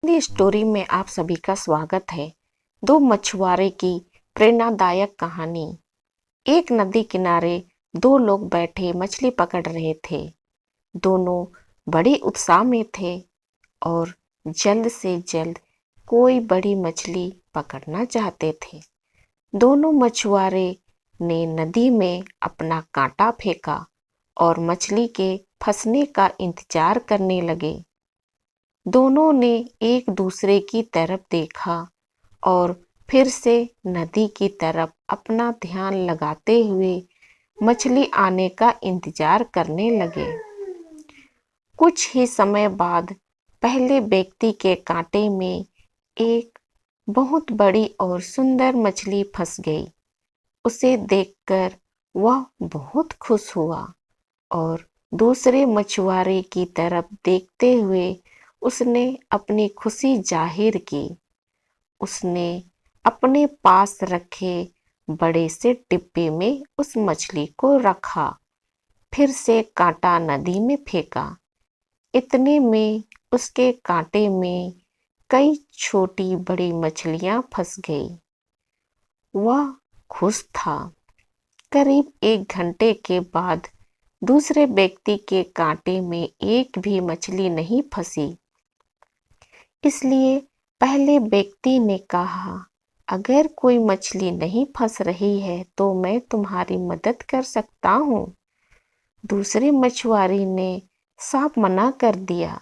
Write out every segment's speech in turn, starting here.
Hindi story में आप सभी का स्वागत है। दो मछुआरे की प्रेरणादायक कहानी। एक नदी किनारे दो लोग बैठे मछली पकड़ रहे थे। दोनों बड़े उत्साह में थे और जल्द से जल्द कोई बड़ी मछली पकड़ना चाहते थे। दोनों मछुआरे ने नदी में अपना कांटा फेंका और मछली के फंसने का इंतजार करने लगे। दोनों ने एक दूसरे की तरफ देखा और फिर से नदी की तरफ अपना ध्यान लगाते हुए मछली आने का इंतजार करने लगे। कुछ ही समय बाद पहले व्यक्ति के कांटे में एक बहुत बड़ी और सुंदर मछली फंस गई। उसे देखकर वह बहुत खुश हुआ और दूसरे मछुआरे की तरफ देखते हुए उसने अपनी खुशी जाहिर की। उसने अपने पास रखे बड़े से डिब्बे में उस मछली को रखा, फिर से कांटा नदी में फेंका। इतने में उसके कांटे में कई छोटी बड़ी मछलियां फंस गई। वह खुश था। करीब 1 घंटे के बाद दूसरे व्यक्ति के कांटे में एक भी मछली नहीं फंसी। इसलिए पहले व्यक्ति ने कहा, अगर कोई मछली नहीं फंस रही है तो मैं तुम्हारी मदद कर सकता हूँ। दूसरे मछुआरे ने साफ मना कर दिया।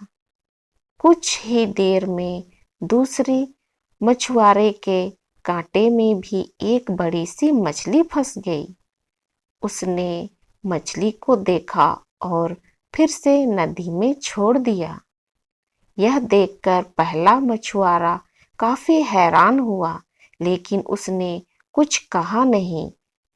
कुछ ही देर में दूसरे मछुआरे के कांटे में भी एक बड़ी सी मछली फंस गई। उसने मछली को देखा और फिर से नदी में छोड़ दिया। यह देखकर पहला मछुआरा काफी हैरान हुआ, लेकिन उसने कुछ कहा नहीं।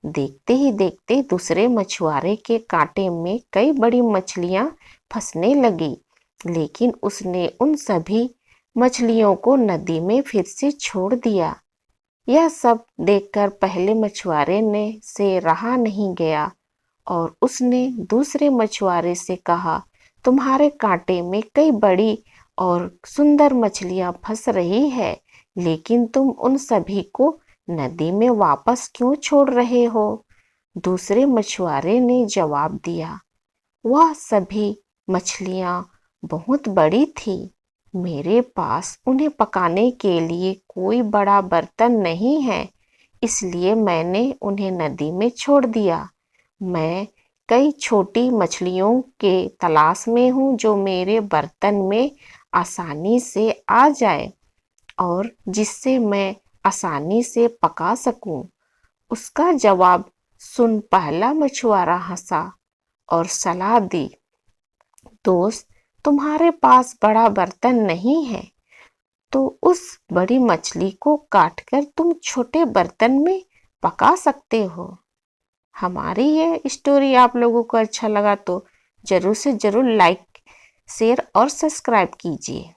देखते ही देखते दूसरे मछुआरे के कांटे में कई बड़ी मछलियां फंसने लगी, लेकिन उसने उन सभी मछलियों को नदी में फिर से छोड़ दिया। यह सब देखकर पहले मछुआरे ने से रहा नहीं गया और उसने दूसरे मछुआरे से कहा, तुम्हारे कांटे में कई बड़ी और सुंदर मछलियां फंस रही है, लेकिन तुम उन सभी को नदी में वापस क्यों छोड़ रहे हो? दूसरे मछुआरे ने जवाब दिया, वह सभी मछलियां बहुत बड़ी थी। मेरे पास उन्हें पकाने के लिए कोई बड़ा बर्तन नहीं है, इसलिए मैंने उन्हें नदी में छोड़ दिया। मैं कई छोटी मछलियों के तलाश में हूँ जो मेरे बर्तन में आसानी से आ जाए और जिससे मैं आसानी से पका सकूं। उसका जवाब सुन पहला मछुआरा हंसा और सलाह दी, दोस्त, तुम्हारे पास बड़ा बर्तन नहीं है तो उस बड़ी मछली को काटकर तुम छोटे बर्तन में पका सकते हो। हमारी ये स्टोरी आप लोगों को अच्छा लगा तो जरूर से जरूर लाइक, शेयर और सब्सक्राइब कीजिए।